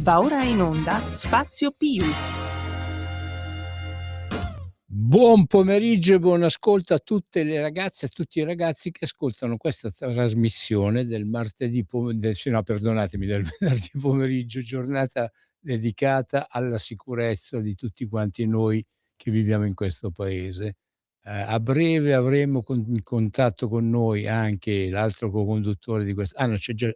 Va ora in onda Spazio Più. Buon pomeriggio e buon ascolto a tutte le ragazze e a tutti i ragazzi che ascoltano questa trasmissione del martedì del venerdì pomeriggio, giornata dedicata alla sicurezza di tutti quanti noi che viviamo in questo paese. A breve avremo in contatto con noi anche l'altro co-conduttore di questo. No, c'è già.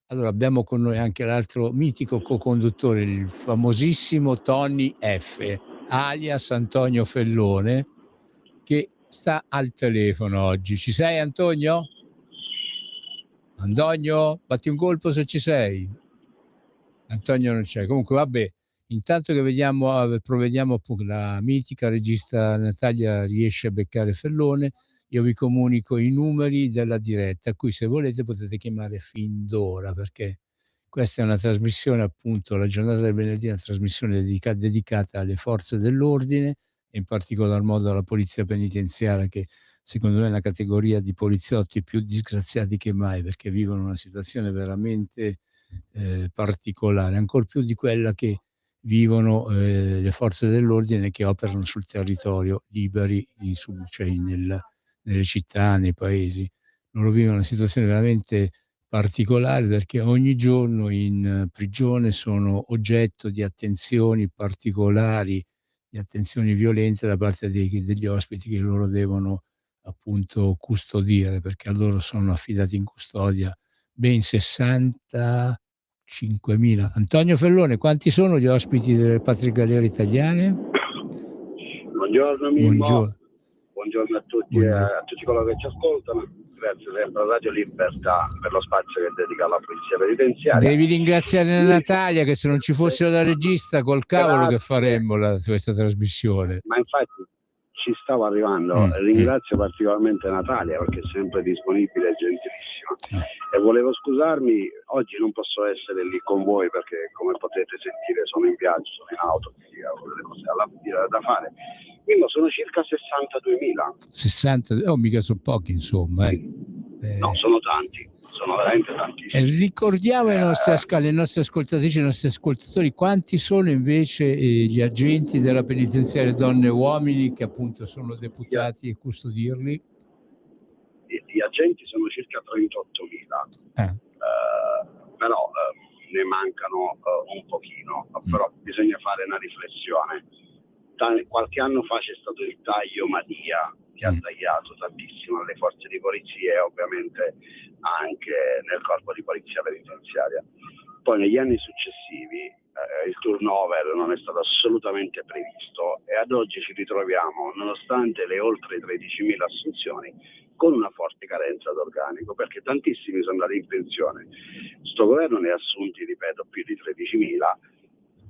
Allora abbiamo con noi anche l'altro mitico co-conduttore, il famosissimo Tony F, alias Antonio Fellone, che sta al telefono oggi. Ci sei, Antonio? Antonio, batti un colpo se ci sei. Antonio non c'è. Comunque vabbè, intanto che provvediamo la mitica regista Natalia riesce a beccare Fellone, io vi comunico i numeri della diretta, a cui se volete potete chiamare fin d'ora, perché questa è una trasmissione, appunto, la giornata del venerdì è una trasmissione dedicata alle forze dell'ordine, e in particolar modo alla polizia penitenziaria, che secondo me è una categoria di poliziotti più disgraziati che mai, perché vivono una situazione veramente particolare, ancor più di quella che vivono le forze dell'ordine che operano sul territorio liberi, cioè nelle città, nei paesi. Loro vivono una situazione veramente particolare, perché ogni giorno in prigione sono oggetto di attenzioni particolari, di attenzioni violente da parte degli ospiti che loro devono appunto custodire, perché a loro sono affidati in custodia ben 65.000. Antonio Fellone, quanti sono gli ospiti delle patrie galere italiane? Buongiorno Mimmo, buongiorno a tutti, a tutti coloro che ci ascoltano. Grazie sempre a Radio Libertà per lo spazio che dedica alla polizia penitenziaria. Devi ringraziare Natalia, che se non ci fosse la regista, col cavolo che faremmo questa trasmissione. Ma infatti ci stavo arrivando. Ringrazio particolarmente Natalia, perché è sempre disponibile e gentilissima. E volevo scusarmi, oggi non posso essere lì con voi perché, come potete sentire, sono in viaggio, sono in auto, quindi ho delle cose da fare. Quindi sono circa 62.000. 60? Oh, mica sono pochi, insomma. No, sono tanti, sono veramente tantissimi. Ricordiamo alle nostre ascoltatrici e ai nostri ascoltatori quanti sono invece gli agenti della penitenziaria, donne e uomini, che appunto sono deputati a custodirli. Gli agenti sono circa 38.000, però ne mancano un pochino, però bisogna fare una riflessione. Qualche anno fa c'è stato il taglio Madia, che ha tagliato tantissimo alle forze di polizia e ovviamente anche nel corpo di polizia penitenziaria. Poi negli anni successivi il turnover non è stato assolutamente previsto e ad oggi ci ritroviamo, nonostante le oltre 13.000 assunzioni, con una forte carenza d'organico, perché tantissimi sono andati in pensione. Sto governo ne ha assunti, ripeto, più di 13.000.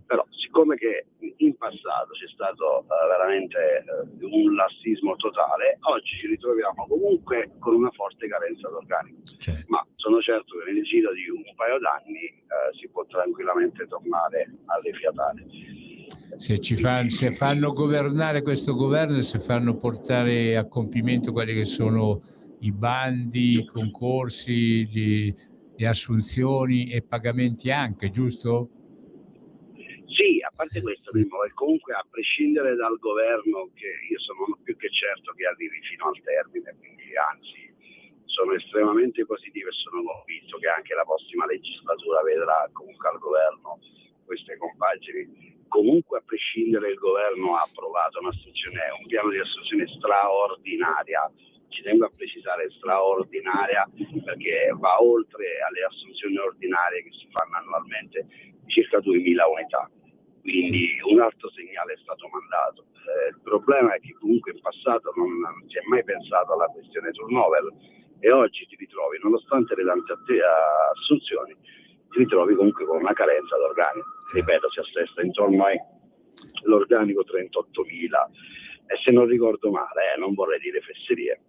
Però siccome che in passato c'è stato veramente un lassismo totale, oggi ci ritroviamo comunque con una forte carenza d'organico. Ma sono certo che nel giro di un paio d'anni si può tranquillamente tornare alle fiatane. Se fanno governare questo governo e se fanno portare a compimento quelli che sono i bandi, i concorsi, le assunzioni e pagamenti anche, giusto? Sì, a parte questo, comunque a prescindere dal governo, che io sono più che certo che arrivi fino al termine, quindi anzi sono estremamente positivo e sono convinto che anche la prossima legislatura vedrà comunque al governo queste compagini. Comunque a prescindere il governo ha approvato un piano di assunzione straordinaria, ci tengo a precisare straordinaria, perché va oltre alle assunzioni ordinarie che si fanno annualmente, circa 2.000 unità. Quindi un altro segnale è stato mandato. Il problema è che comunque in passato non si è mai pensato alla questione turnover e oggi ti ritrovi, nonostante le tante assunzioni, ti ritrovi comunque con una carenza d'organico. Ripeto, si assesta intorno all'organico 38.000 e se non ricordo male, non vorrei dire fesserie,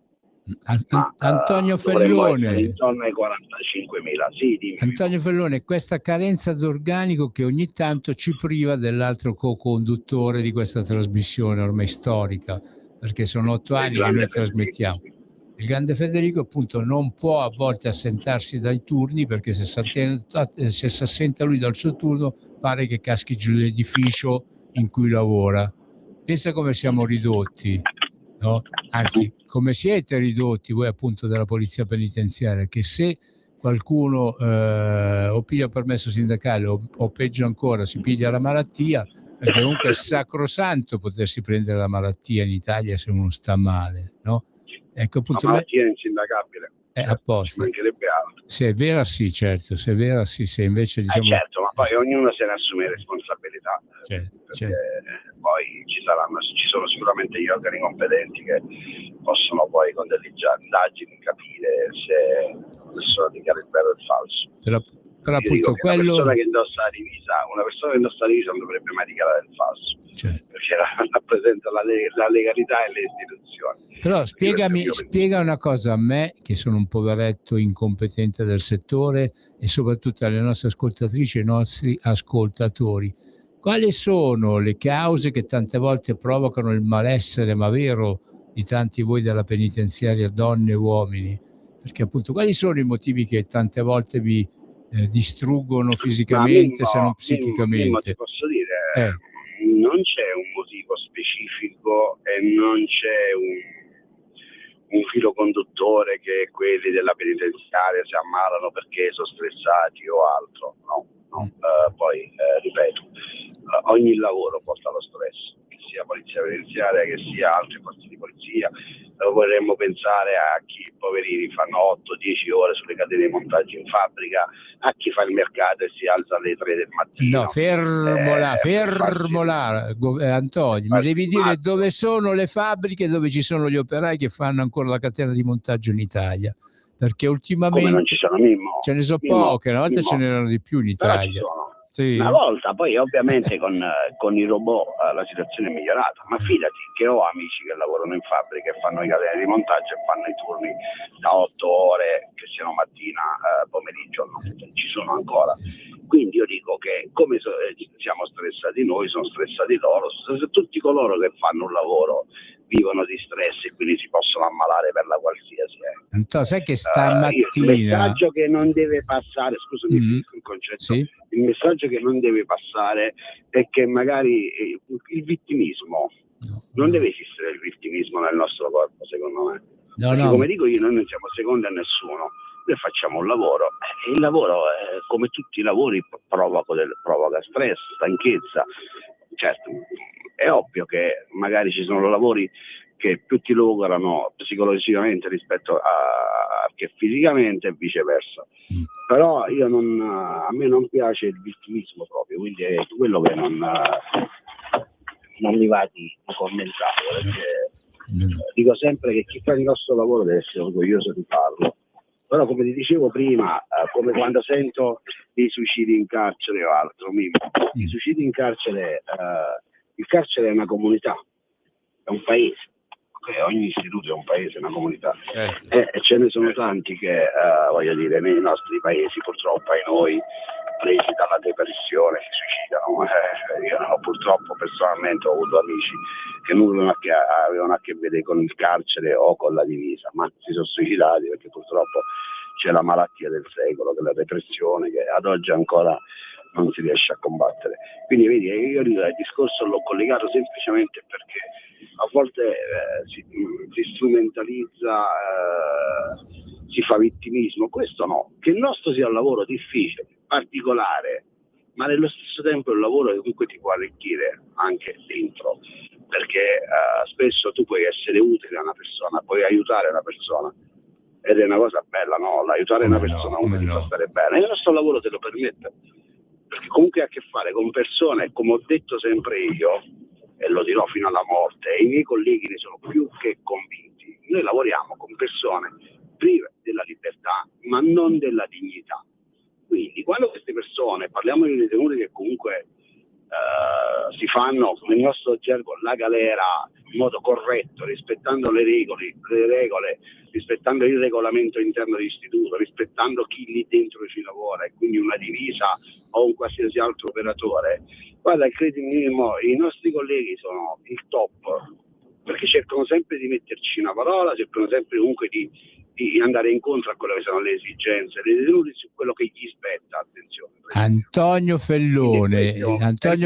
Antonio Fellone, intorno ai 45.000. Sì, dimmi. Antonio Fellone, questa carenza d'organico che ogni tanto ci priva dell'altro co-conduttore di questa trasmissione ormai storica, perché sono 8 anni che noi trasmettiamo. Il grande Federico appunto non può a volte assentarsi dai turni, perché se si assenta lui dal suo turno pare che caschi giù l'edificio in cui lavora. Pensa come siamo ridotti, no? Anzi, come siete ridotti voi appunto della polizia penitenziaria, che se qualcuno o piglia un permesso sindacale o peggio ancora si piglia la malattia, perché comunque è sacrosanto potersi prendere la malattia in Italia se uno sta male, no? Ecco, appunto, la malattia è insindacabile, apposta. Ci mancherebbe altro. Se è vera sì, certo, se è vera sì, se invece diciamo... certo, ma poi ognuno se ne assume responsabilità, perché poi ci sono sicuramente gli organi competenti che possono poi con delle indagini capire se la persona dichiara il vero o il falso. Però appunto quello... una persona che indossa la divisa non dovrebbe mai dichiarare il falso, perché rappresenta la legalità e le istituzioni. Però spiega una cosa a me, che sono un poveretto incompetente del settore, e soprattutto alle nostre ascoltatrici e ai nostri ascoltatori. Quali sono le cause che tante volte provocano il malessere, ma vero, di tanti voi della penitenziaria, donne e uomini? Perché appunto quali sono i motivi che tante volte vi distruggono fisicamente, se non psichicamente? Mimmo, ti posso dire, non c'è un motivo specifico e non c'è un filo conduttore che quelli della penitenziaria si ammalano perché sono stressati o altro, no. Poi ripeto, ogni lavoro porta allo stress, che sia polizia penitenziaria, che sia altre forze di polizia. Vorremmo pensare a chi, poverini, fanno 8-10 ore sulle catene di montaggio in fabbrica, a chi fa il mercato e si alza alle 3 del mattino. No, fermola, Antonio, mi devi dire dove sono le fabbriche dove ci sono gli operai che fanno ancora la catena di montaggio in Italia, perché ultimamente come non ci sono, Mimmo? Ce ne sono poche, una volta ce n'erano di più in Italia. Sì. Una volta, poi ovviamente con i robot la situazione è migliorata, ma fidati che ho amici che lavorano in fabbrica e fanno i catene di montaggio e fanno i turni da 8 ore, che siano mattina, pomeriggio o notte, ci sono ancora. Quindi io dico che come siamo stressati noi, sono stressati loro, tutti coloro che fanno un lavoro vivono di stress e quindi si possono ammalare per la qualsiasi. Sai che stamattina il messaggio che non deve passare, scusami il concetto, sì? Il messaggio che non deve passare è che magari il vittimismo non deve esistere, il vittimismo nel nostro corpo, secondo me. Perché come dico io, noi non siamo secondi a nessuno, noi facciamo un lavoro e il lavoro, come tutti i lavori, provoca stress, stanchezza. Certo, è ovvio che magari ci sono lavori che più ti logorano psicologicamente rispetto a che fisicamente e viceversa. Però a me non piace il vittimismo proprio, quindi è quello che non mi va di commentare, perché dico sempre che chi fa il nostro lavoro deve essere orgoglioso di farlo. Però come ti dicevo prima, come quando sento dei suicidi in carcere o altro, i suicidi in carcere, il carcere è una comunità, è un paese, ogni istituto è un paese, una comunità, e ce ne sono tanti che, voglio dire, nei nostri paesi purtroppo ai noi, presi dalla depressione, si suicidano. Io purtroppo personalmente ho avuto amici che nulla avevano a che vedere con il carcere o con la divisa, ma si sono suicidati perché purtroppo c'è la malattia del secolo, che è la depressione, che ad oggi ancora non si riesce a combattere. Quindi vedi, io il discorso l'ho collegato semplicemente perché a volte si strumentalizza, si fa vittimismo. Questo no, che il nostro sia un lavoro difficile, particolare, ma nello stesso tempo è un lavoro che comunque ti può arricchire anche dentro, perché spesso tu puoi essere utile a una persona, puoi aiutare una persona, ed è una cosa bella, no? L'aiutare una persona comunque ti fa stare bene, e il nostro lavoro te lo permette, perché comunque ha a che fare con persone, come ho detto sempre io, e lo dirò fino alla morte, e i miei colleghi ne sono più che convinti. Noi lavoriamo con persone prive della libertà, ma non della dignità. Quindi quando queste persone, parliamo di detenuti che comunque si fanno, nel nostro gergo, la galera in modo corretto, rispettando le regole, rispettando il regolamento interno dell'istituto, rispettando chi lì dentro ci lavora, e quindi una divisa o un qualsiasi altro operatore, guarda, credimi, i nostri colleghi sono il top, perché cercano sempre di metterci una parola, cercano sempre comunque di andare incontro a quelle che sono le esigenze dei detenuti su quello che gli spetta. Attenzione. Antonio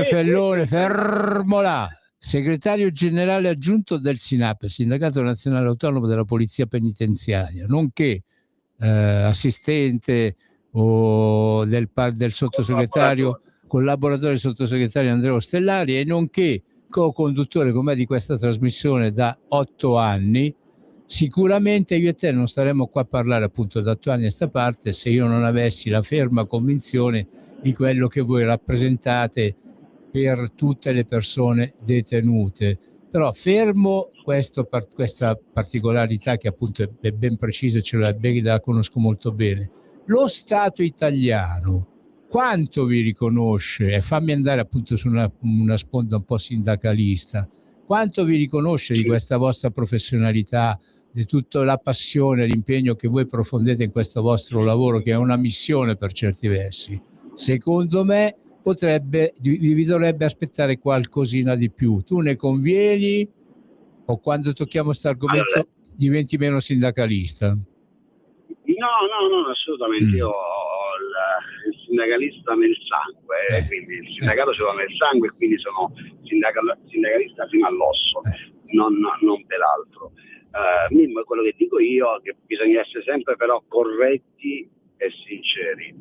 Fellone, fermo là, segretario generale aggiunto del SINAP, Sindacato Nazionale Autonomo della Polizia Penitenziaria, nonché assistente o del sottosegretario, collaboratore del sottosegretario Andrea Ostellari, e nonché co-conduttore con me di questa trasmissione da 8 anni. Sicuramente io e te non staremmo qua a parlare appunto da 8 anni a sta parte se io non avessi la ferma convinzione di quello che voi rappresentate per tutte le persone detenute. Però fermo questa particolarità che appunto è ben precisa, ce la conosco molto bene. Lo Stato italiano quanto vi riconosce, e fammi andare appunto su una sponda un po' sindacalista, quanto vi riconosce di questa vostra professionalità, di tutta la passione, l'impegno che voi profondete in questo vostro lavoro, che è una missione per certi versi? Secondo me vi dovrebbe aspettare qualcosina di più. Tu ne convieni o quando tocchiamo questo argomento diventi meno sindacalista? No, assolutamente. Io ho il sindacalista nel sangue, quindi il sindacato ce l'ho nel sangue e quindi sono sindacalista fino all'osso, non per altro. Quello che dico io è che bisogna essere sempre però corretti e sinceri.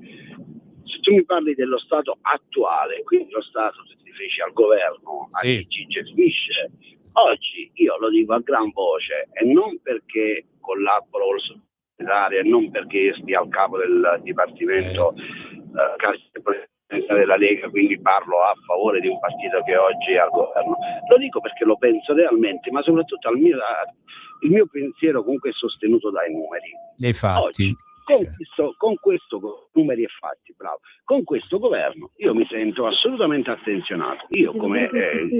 Se tu mi parli dello stato attuale, quindi lo stato, se ti riferisci al governo, a chi ci gestisce, oggi io lo dico a gran voce, e non perché collaboro col sottosegretario e non perché stia al capo del dipartimento della Lega, quindi parlo a favore di un partito che oggi è al governo. Lo dico perché lo penso realmente, ma soprattutto il mio pensiero comunque è sostenuto dai numeri. Dei fatti. Oggi, con questo numeri e fatti, bravo. Con questo governo io mi sento assolutamente attenzionato. Io come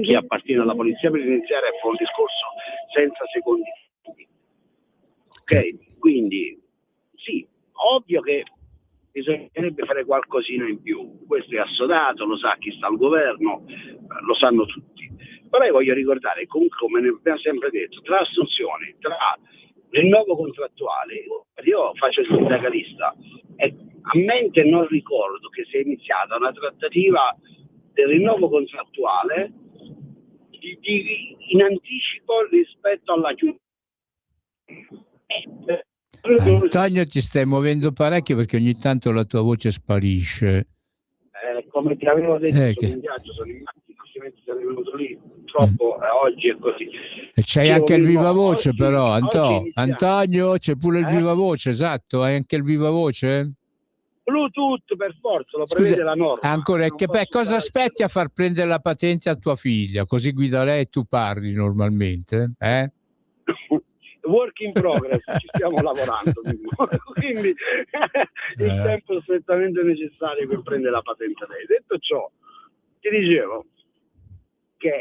chi appartiene alla polizia penitenziaria fa un discorso senza secondi. Ok? Quindi sì, ovvio che bisognerebbe fare qualcosina in più, questo è assodato, lo sa chi sta al governo, lo sanno tutti. Però io voglio ricordare, comunque, come ne abbiamo sempre detto, tra assunzioni, tra rinnovo contrattuale, io faccio il sindacalista e a mente non ricordo che sia iniziata una trattativa del rinnovo contrattuale in anticipo rispetto alla giunta. Antonio, ti stai muovendo parecchio perché ogni tanto la tua voce sparisce. Come ti avevo detto, sono in viaggio, sono in macchina, altrimenti sarei venuto lì. Purtroppo oggi è così. E c'hai anche il viva voce, però, Antonio, c'è pure il viva voce, esatto, hai anche il viva voce? Bluetooth per forza, lo prevede la norma. Ancora, cosa aspetti a far prendere la patente a tua figlia? Così guida lei e tu parli normalmente, Work in progress, ci stiamo lavorando, quindi il tempo è strettamente necessario per prendere la patente lei. Detto ciò, ti dicevo che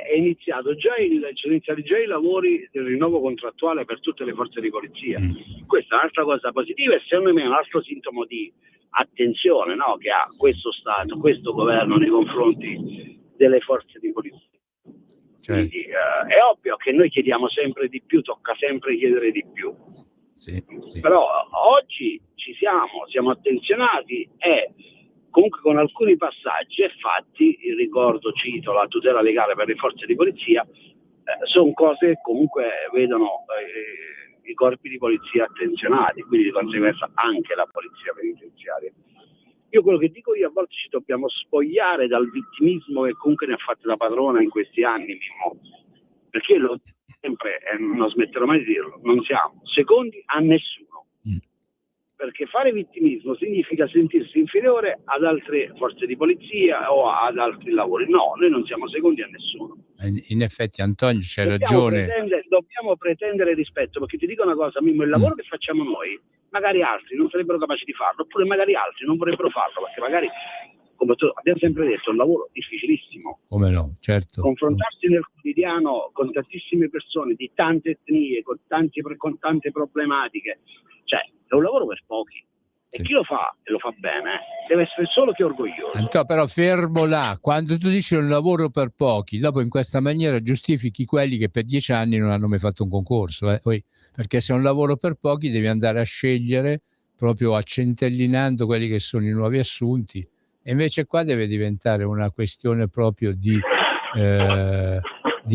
sono iniziati già i lavori del rinnovo contrattuale per tutte le forze di polizia. Questa è un'altra cosa positiva e secondo me è un altro sintomo di attenzione, no? Che ha questo Stato, questo governo nei confronti delle forze di polizia. Quindi è ovvio che noi chiediamo sempre di più, tocca sempre chiedere di più. Sì. Però oggi siamo attenzionati e comunque con alcuni passaggi e fatti, cito la tutela legale per le forze di polizia, sono cose che comunque vedono i corpi di polizia attenzionati, quindi di conseguenza anche la polizia penitenziaria. Io quello che dico, a volte ci dobbiamo spogliare dal vittimismo che comunque ne ha fatto la padrona in questi anni, perché lo sempre, e non smetterò mai di dirlo, non siamo secondi a nessuno. Perché fare vittimismo significa sentirsi inferiore ad altre forze di polizia o ad altri lavori. No, noi non siamo secondi a nessuno. In effetti, Antonio, c'hai ragione. Dobbiamo pretendere rispetto, perché ti dico una cosa, Mimmo, il lavoro che facciamo noi, magari altri non sarebbero capaci di farlo, oppure magari altri non vorrebbero farlo, perché magari, come abbiamo sempre detto, è un lavoro difficilissimo. Come no, certo. Confrontarsi nel quotidiano con tantissime persone di tante etnie, con tante problematiche, cioè è un lavoro per pochi. E chi lo fa, e lo fa bene, deve essere solo che orgoglioso. Antonio, però fermo là, quando tu dici un lavoro per pochi, dopo in questa maniera giustifichi quelli che per 10 anni non hanno mai fatto un concorso, perché se è un lavoro per pochi devi andare a scegliere proprio accentellinando quelli che sono i nuovi assunti, e invece qua deve diventare una questione proprio di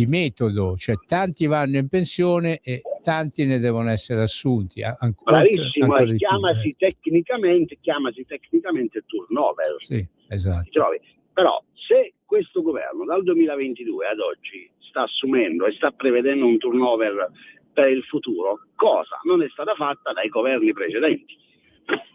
metodo, cioè tanti vanno in pensione e tanti ne devono essere assunti. Bravissimo, e chiamasi tecnicamente turnover. Sì, esatto. Trovi? Però se questo governo dal 2022 ad oggi sta assumendo e sta prevedendo un turnover per il futuro, cosa non è stata fatta dai governi precedenti.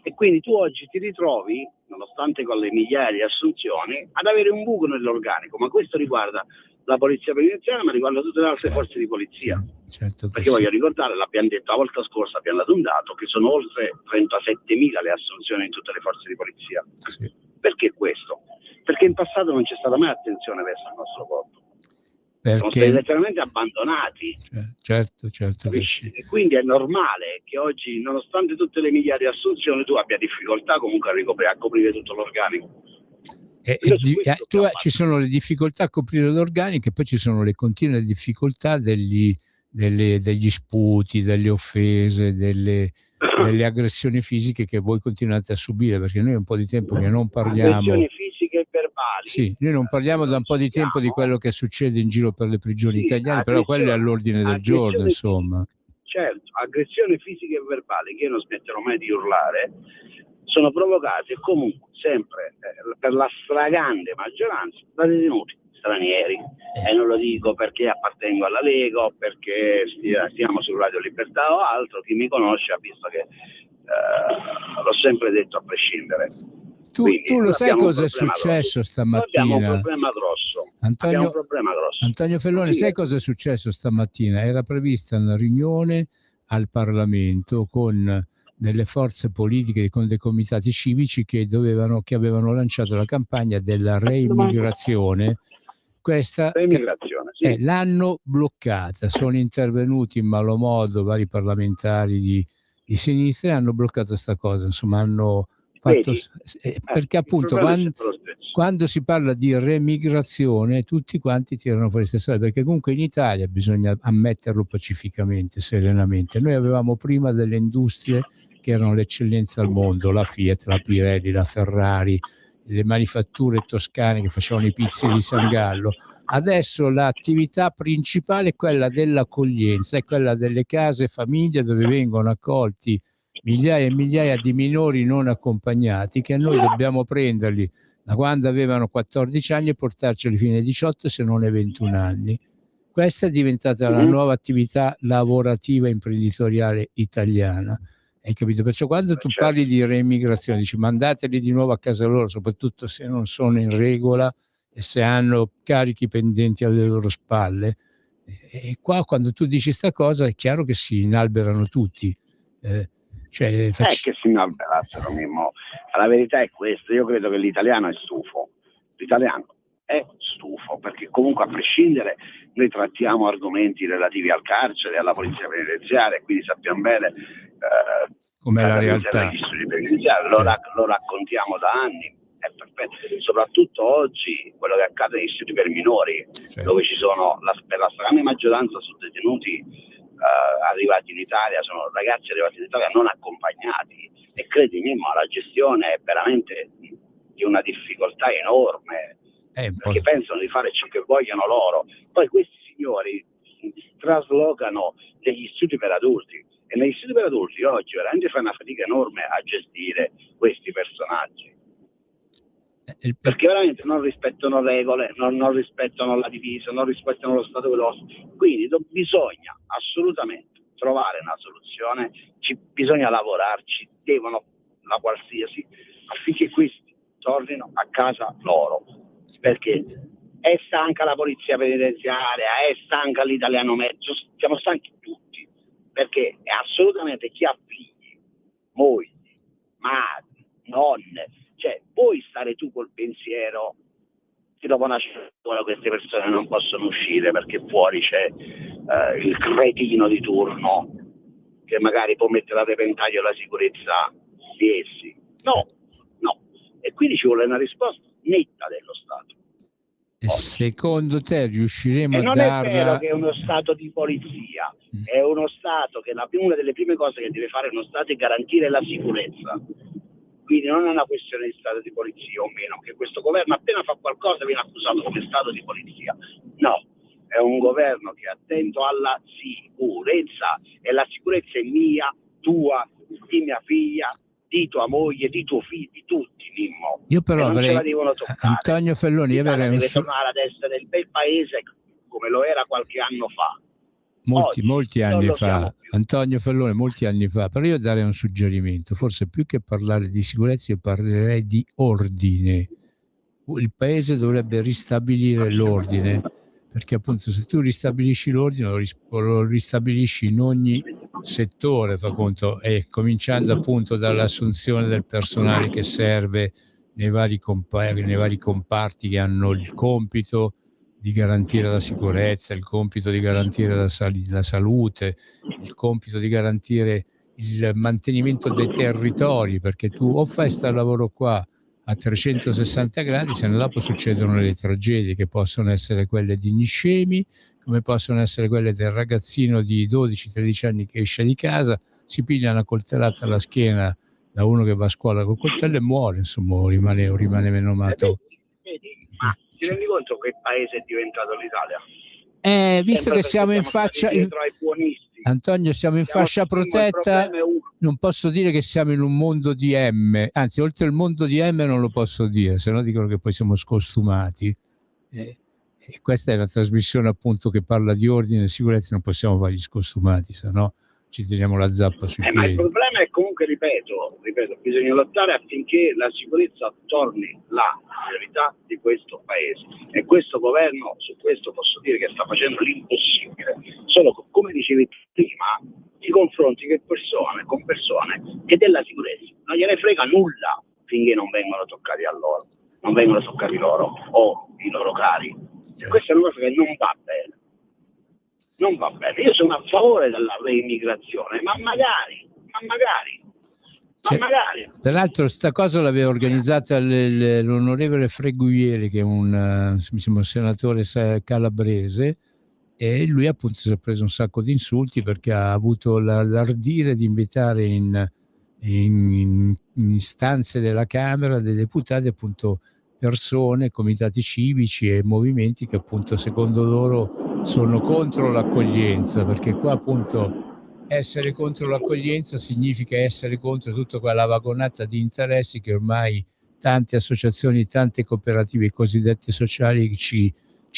E quindi tu oggi ti ritrovi, nonostante con le migliaia di assunzioni, ad avere un buco nell'organico, ma questo riguarda la polizia penitenziaria, ma riguarda tutte le altre forze di polizia. Certo, perché voglio ricordare, l'abbiamo detto la volta scorsa, abbiamo dato un dato, che sono oltre 37.000 le assunzioni in tutte le forze di polizia. Sì. Perché questo? Perché in passato non c'è stata mai attenzione verso il nostro corpo. Perché... Sono stati letteralmente abbandonati. Certo. E quindi è normale che oggi, nonostante tutte le migliaia di assunzioni, tu abbia difficoltà comunque a coprire tutto l'organico. Ci sono le difficoltà a coprire l'organico, e poi ci sono le continue difficoltà degli sputi, delle offese, delle aggressioni fisiche che voi continuate a subire, perché noi un po' di tempo che non parliamo. Aggressioni fisiche e verbali. Sì, noi non parliamo da un po' di tempo di quello che succede in giro per le prigioni italiane, però quello è all'ordine del giorno, insomma. Certo, aggressioni fisiche e verbali, che io non smetterò mai di urlare, sono provocate comunque sempre per la stragrande maggioranza da detenuti stranieri, e non lo dico perché appartengo alla Lega o perché stiamo su Radio Libertà o altro. Chi mi conosce ha visto che l'ho sempre detto a prescindere. Tu lo sai cosa è successo stamattina? Abbiamo un problema grosso. Antonio Fellone, sai cosa è successo stamattina? Era prevista una riunione al Parlamento con delle forze politiche, con dei comitati civici che avevano lanciato la campagna della reimmigrazione. Questa sì. L'hanno bloccata, sono intervenuti in malo modo vari parlamentari di sinistra e hanno bloccato questa cosa, insomma hanno fatto, perché appunto quando si parla di remigrazione tutti quanti tirano fuori queste storie, perché comunque in Italia bisogna ammetterlo pacificamente, serenamente, noi avevamo prima delle industrie che erano l'eccellenza al mondo, la Fiat, la Pirelli, la Ferrari, le manifatture toscane che facevano i pizzi di San Gallo. Adesso l'attività principale è quella dell'accoglienza, è quella delle case famiglie dove vengono accolti migliaia e migliaia di minori non accompagnati, che noi dobbiamo prenderli da quando avevano 14 anni e portarceli fino ai 18 se non ai 21 anni. Questa è diventata la nuova attività lavorativa imprenditoriale italiana. Hai capito? Perciò quando tu parli di reimmigrazione dici mandateli di nuovo a casa loro, soprattutto se non sono in regola e se hanno carichi pendenti alle loro spalle. E qua quando tu dici sta cosa è chiaro che si inalberano tutti. Che si inalberassero, Mimmo. La verità è questa, io credo che l'italiano è stufo. L'italiano è stufo, perché comunque a prescindere noi trattiamo argomenti relativi al carcere, alla polizia penitenziaria, quindi sappiamo bene com'è la realtà. Degli studi penitenziari, lo raccontiamo da anni, soprattutto oggi quello che accade negli istituti per minori, dove ci sono per la stragrande maggioranza sono detenuti arrivati in Italia, sono ragazzi arrivati in Italia non accompagnati, e credimi, ma la gestione è veramente di una difficoltà enorme, perché pensano di fare ciò che vogliono loro. Poi questi signori traslocano negli istituti per adulti, e negli istituti per adulti oggi veramente fa una fatica enorme a gestire questi personaggi, perché veramente non rispettano regole, non rispettano la divisa, non rispettano lo stato veloce. Quindi bisogna assolutamente trovare una soluzione, bisogna lavorarci, devono la qualsiasi, affinché questi tornino a casa loro, perché è stanca la polizia penitenziaria, è stanca l'italiano mezzo, siamo stanchi tutti, perché è assolutamente chi ha figli, mogli, madri, nonne, cioè puoi stare tu col pensiero che dopo una certa ora queste persone non possono uscire perché fuori c'è il cretino di turno che magari può mettere a repentaglio la sicurezza di essi? No, no. E quindi ci vuole una risposta netta dello Stato. E secondo te riusciremo e a non darla? è vero che è uno Stato di polizia, è uno Stato che una delle prime cose che deve fare uno Stato è garantire la sicurezza. Quindi non è una questione di Stato di polizia o meno, che questo governo appena fa qualcosa viene accusato come Stato di polizia. No, è un governo che è attento alla sicurezza, e la sicurezza è mia, tua, di mia figlia, di tua moglie, di tuo figlio, di tutti, Mimmo. Io però non avrei, ce la devono toccare. Antonio Felloni, io avrei deve tornare ad essere il bel paese come lo era qualche anno fa. Molti anni fa, più. Antonio Fellone, molti anni fa, però io darei un suggerimento, forse più che parlare di sicurezza io parlerei di ordine. Il paese dovrebbe ristabilire l'ordine, perché appunto se tu ristabilisci l'ordine lo ristabilisci in ogni settore, fa conto, e cominciando appunto dall'assunzione del personale che serve nei vari comparti che hanno il compito di garantire la sicurezza, il compito di garantire la salute, il compito di garantire il mantenimento dei territori, perché tu o fai sto lavoro qua a 360 gradi, se no dopo succedono le tragedie, che possono essere quelle di Niscemi, come possono essere quelle del ragazzino di 12-13 anni che esce di casa, si piglia una coltellata alla schiena da uno che va a scuola col coltello e muore, insomma, rimane menomato. Ma ti rendi conto che paese è diventato l'Italia? Visto che siamo in fascia, Antonio, siamo in fascia protetta, non posso dire che siamo in un mondo di M, anzi, oltre il mondo di M non lo posso dire, se no dicono che poi siamo scostumati. E questa è una trasmissione appunto che parla di ordine e sicurezza, non possiamo fargli scostumati, se no ci tiriamo la zappa sui piedi. Ma il problema è comunque, ripeto, bisogna lottare affinché la sicurezza torni la priorità di questo paese, e questo governo su questo posso dire che sta facendo l'impossibile. Solo che, come dicevi prima, ti confronti con persone che della sicurezza non gliene frega nulla finché non vengono toccati a loro, non vengono toccati loro o i loro cari. Questa è una cosa che non va bene. Non va bene. Io sono a favore della reimmigrazione, ma magari. Peraltro sta cosa l'aveva organizzata l'onorevole Freguieri, che è un senatore calabrese, e lui appunto si è preso un sacco di insulti perché ha avuto l'ardire di invitare in stanze della Camera dei Deputati appunto persone, comitati civici e movimenti che appunto secondo loro sono contro l'accoglienza, perché qua appunto essere contro l'accoglienza significa essere contro tutta quella vagonata di interessi che ormai tante associazioni, tante cooperative cosiddette sociali ci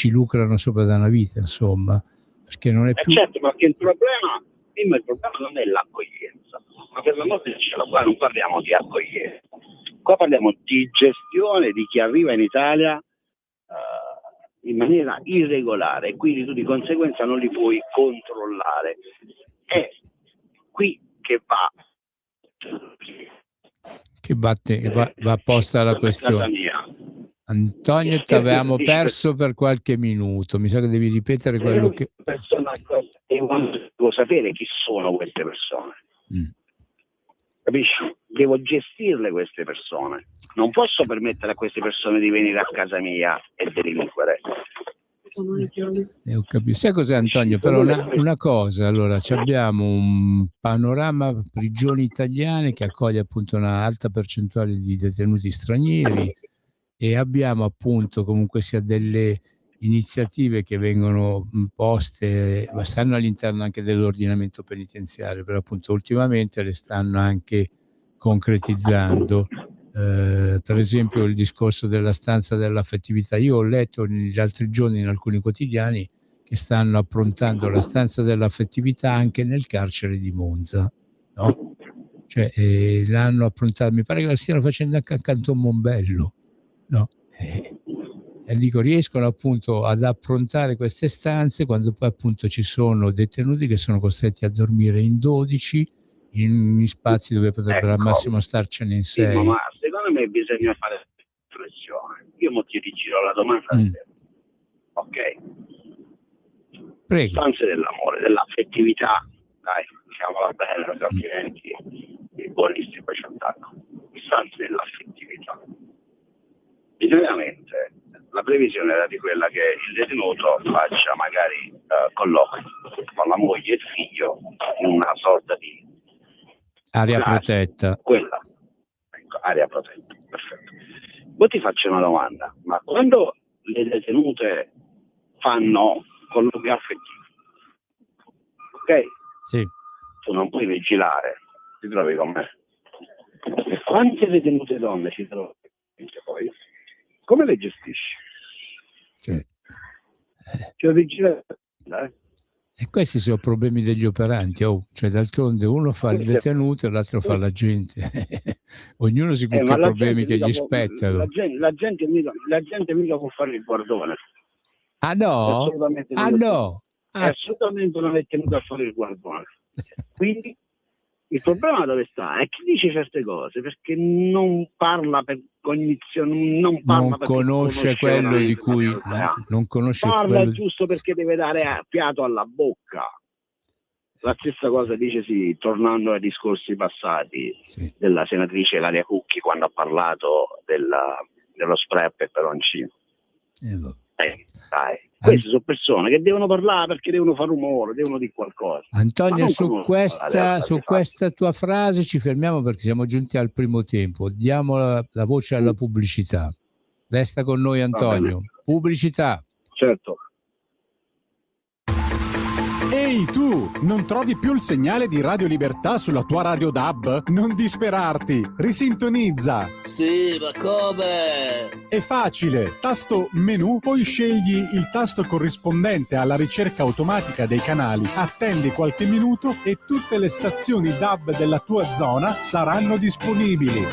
lucrano sopra da una vita, insomma, perché non è più... Certo, ma che il problema non è l'accoglienza, ma per l'amor del cielo qua non parliamo di accoglienza, qua parliamo di gestione di chi arriva in Italia in maniera irregolare, e quindi tu di conseguenza non li puoi controllare. È qui che va posta la questione. Antonio, ti avevamo perso per qualche minuto, mi sa che devi ripetere quello che... Devo sapere chi sono queste persone. Capisci? Devo gestirle queste persone. Non posso permettere a queste persone di venire a casa mia e delinquere. Ho capito. Sai cos'è, Antonio? Però una cosa, allora abbiamo un panorama prigioni italiane che accoglie appunto una alta percentuale di detenuti stranieri, e abbiamo appunto comunque sia delle iniziative che vengono poste, stanno all'interno anche dell'ordinamento penitenziario, però appunto ultimamente le stanno anche concretizzando. Per esempio il discorso della stanza dell'affettività. Io ho letto gli altri giorni in alcuni quotidiani che stanno approntando la stanza dell'affettività anche nel carcere di Monza, no? Cioè l'hanno approntato, mi pare che la stiano facendo anche accanto a Mombello, no? E dico, riescono appunto ad approntare queste stanze quando poi appunto ci sono detenuti che sono costretti a dormire in 12 in spazi dove potrebbero al massimo starcene in 6. Ma secondo me bisogna fare riflessione. Io mo ti rigiro la domanda. Ok. Prego. Stanze dell'amore, dell'affettività, dai, diciamola bene, altrimenti i buonisti poi ci attaccano, i santi dell'affettività. Ovviamente la previsione era di quella che il detenuto faccia magari colloqui con la moglie e il figlio in una sorta di area protetta. Quella, ecco, area protetta, perfetto. Poi ti faccio una domanda, ma quando le detenute fanno colloqui affettivi, ok? Sì. Tu non puoi vigilare, ti trovi con me. E quante detenute donne ci trovi poi? Come le gestisci? Sì. Cioè, vigilare, E questi sono problemi degli operanti, cioè d'altronde uno fa il detenuto e l'altro fa la gente. Ognuno si occupa dei problemi che gli spettano. La gente mica può fare il guardone. Ah no? Assolutamente ah no? Assolutamente non è tenuto a fare il guardone. Quindi il problema dove sta? È chi dice certe cose perché non parla per cognizione, non conosce quello di cui non conosce. Parla quello... giusto perché deve dare fiato alla bocca. La stessa cosa dice, tornando ai discorsi passati, sì, della senatrice Ilaria Cucchi quando ha parlato dello spray a peperoncino. Dai. Queste sono persone che devono parlare perché devono fare rumore, devono dire qualcosa. Antonio, su questa tua frase ci fermiamo perché siamo giunti al primo tempo. Diamo la voce alla pubblicità. Resta con noi, Antonio. Pubblicità. Certo. Ehi tu, non trovi più il segnale di Radio Libertà sulla tua radio DAB? Non disperarti, risintonizza! Sì, ma come? È facile, tasto menu, poi scegli il tasto corrispondente alla ricerca automatica dei canali, attendi qualche minuto e tutte le stazioni DAB della tua zona saranno disponibili.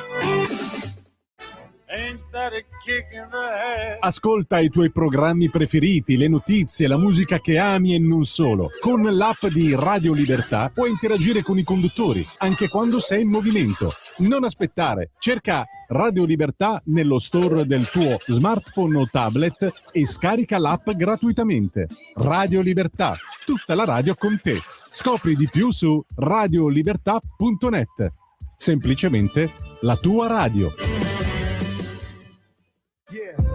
Ascolta i tuoi programmi preferiti, le notizie, la musica che ami e non solo. Con l'app di Radio Libertà puoi interagire con i conduttori, anche quando sei in movimento. Non aspettare, cerca Radio Libertà nello store del tuo smartphone o tablet e scarica l'app gratuitamente. Radio Libertà, tutta la radio con te. Scopri di più su radiolibertà.net. Semplicemente la tua radio.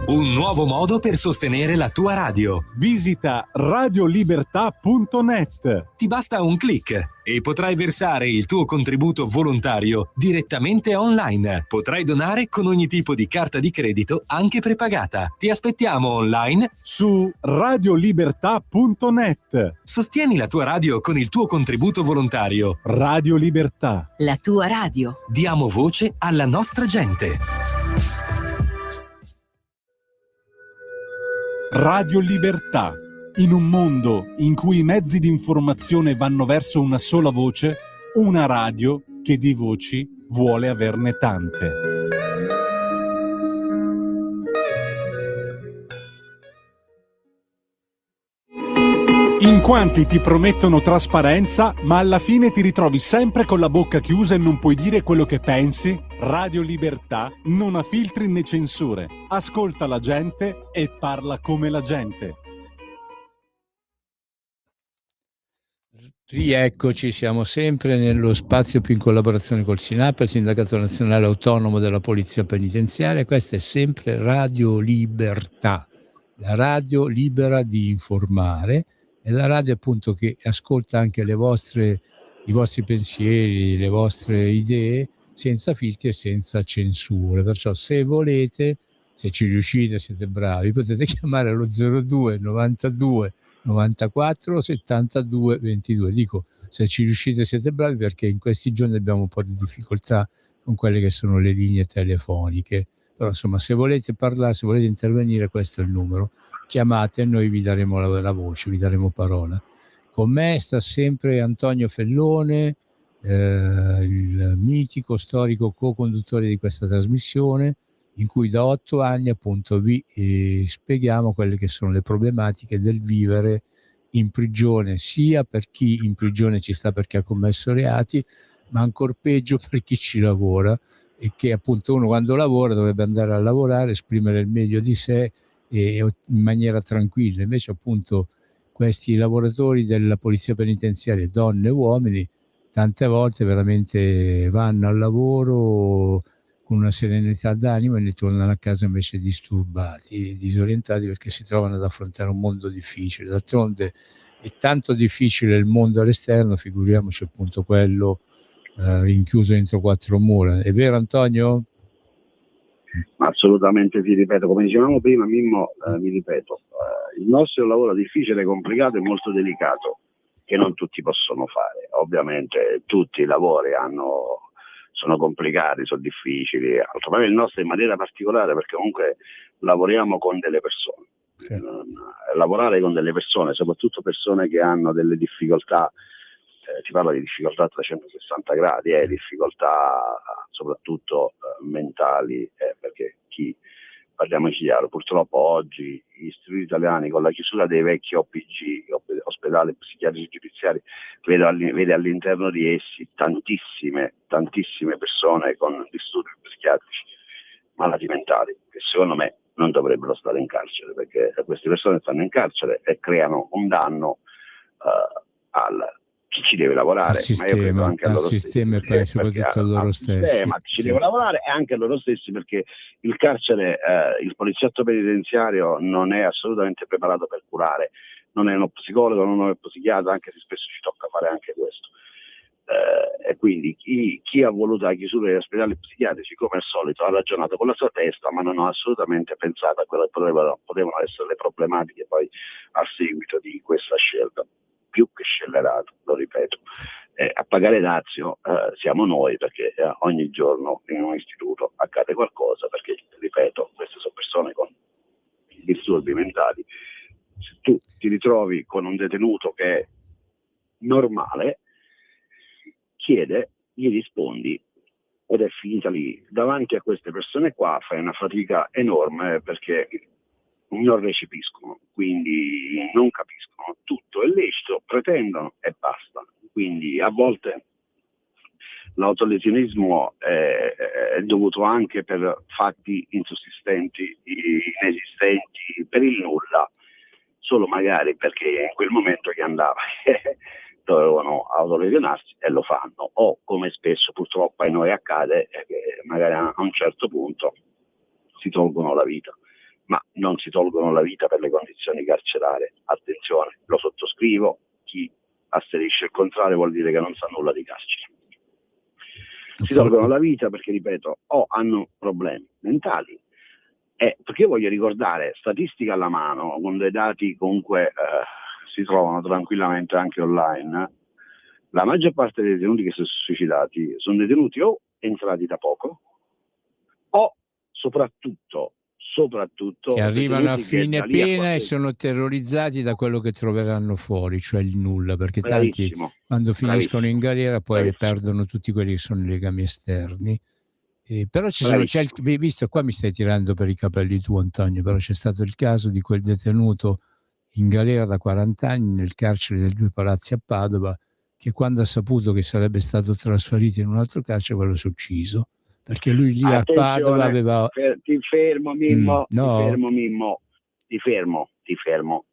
Un nuovo modo per sostenere la tua radio. Visita radiolibertà.net. Ti basta un click e potrai versare il tuo contributo volontario direttamente online. Potrai donare con ogni tipo di carta di credito, anche prepagata. Ti aspettiamo online su radiolibertà.net. Sostieni la tua radio con il tuo contributo volontario. Radio Libertà. La tua radio. Diamo voce alla nostra gente. Radio Libertà. In un mondo in cui i mezzi di informazione vanno verso una sola voce, una radio che di voci vuole averne tante. In quanti ti promettono trasparenza, ma alla fine ti ritrovi sempre con la bocca chiusa e non puoi dire quello che pensi? Radio Libertà non ha filtri né censure. Ascolta la gente e parla come la gente. Rieccoci, siamo sempre nello spazio più in collaborazione col SINAP, il Sindacato Nazionale Autonomo della Polizia Penitenziaria. Questa è sempre Radio Libertà, la radio libera di informare. È la radio appunto che ascolta anche i vostri pensieri, le vostre idee, senza filtri e senza censure. Perciò se volete, se ci riuscite, siete bravi, potete chiamare allo 02 92 94 72 22. Dico se ci riuscite siete bravi perché in questi giorni abbiamo un po' di difficoltà con quelle che sono le linee telefoniche. Però insomma, se volete parlare, se volete intervenire, questo è il numero. Chiamate e noi vi daremo la voce, vi daremo parola. Con me sta sempre Antonio Fellone, il mitico storico co-conduttore di questa trasmissione, in cui da 8 anni appunto vi spieghiamo quelle che sono le problematiche del vivere in prigione, sia per chi in prigione ci sta perché ha commesso reati, ma ancor peggio per chi ci lavora, e che appunto uno quando lavora dovrebbe andare a lavorare, esprimere il meglio di sé e in maniera tranquilla. Invece appunto questi lavoratori della polizia penitenziaria, donne e uomini, tante volte veramente vanno al lavoro con una serenità d'animo e ne tornano a casa invece disturbati, disorientati, perché si trovano ad affrontare un mondo difficile. D'altronde è tanto difficile il mondo all'esterno, figuriamoci appunto quello rinchiuso dentro quattro mura. È vero, Antonio? Assolutamente, ti ripeto, come dicevamo prima, Mimmo, mi ripeto, il nostro lavoro è difficile, complicato e molto delicato, che non tutti possono fare. Ovviamente tutti i lavori sono complicati, sono difficili, ma il nostro in maniera particolare, perché comunque lavoriamo con delle persone. Lavorare con delle persone, soprattutto persone che hanno delle difficoltà, ti parlo di difficoltà a 360 gradi, difficoltà soprattutto mentali, perché parliamoci chiaro, purtroppo oggi gli istituti italiani, con la chiusura dei vecchi OPG, ospedali psichiatrici giudiziari, vede all'interno di essi tantissime persone con disturbi psichiatrici, malati mentali, che secondo me non dovrebbero stare in carcere, perché queste persone stanno in carcere e creano un danno chi ci deve lavorare, sistema, ma io credo anche a loro sistema stessi, e soprattutto a loro stessi. Sistema, chi ci deve lavorare e anche a loro stessi, perché il carcere, il poliziotto penitenziario non è assolutamente preparato per curare, non è uno psicologo, non è uno psichiatra, anche se spesso ci tocca fare anche questo. E quindi chi ha voluto la chiusura degli ospedali psichiatrici, come al solito, ha ragionato con la sua testa, ma non ha assolutamente pensato a quelle che potevano essere le problematiche poi a seguito di questa scelta. Più che scellerato, lo ripeto. A pagare dazio siamo noi, perché ogni giorno in un istituto accade qualcosa, perché, ripeto, queste sono persone con disturbi mentali. Se tu ti ritrovi con un detenuto che è normale, gli rispondi ed è finita lì. Davanti a queste persone qua fai una fatica enorme, perché non recepiscono, quindi non capiscono, tutto è lecito, pretendono e basta. Quindi a volte l'autolesionismo è dovuto anche per fatti insussistenti, inesistenti, per il nulla, solo magari perché in quel momento che andava dovevano autolesionarsi e lo fanno, o come spesso purtroppo a noi accade, che magari a un certo punto si tolgono la vita. Ma non si tolgono la vita per le condizioni carcerarie. Attenzione, lo sottoscrivo, chi asserisce il contrario vuol dire che non sa nulla di carcere. Si tolgono la vita perché, ripeto, o hanno problemi mentali, perché io voglio ricordare, statistica alla mano, con dei dati comunque si trovano tranquillamente anche online, la maggior parte dei detenuti che sono suicidati sono detenuti o entrati da poco, o soprattutto che arrivano a fine pena e sono terrorizzati da quello che troveranno fuori, cioè il nulla, perché tanti quando finiscono in galera poi perdono tutti quelli che sono i legami esterni. Però visto qua mi stai tirando per i capelli tu, Antonio, però c'è stato il caso di quel detenuto in galera da 40 anni nel carcere del Due Palazzi a Padova, che quando ha saputo che sarebbe stato trasferito in un altro carcere, quello si è ucciso. Perché lui lì a Padova aveva... Ti fermo Mimmo.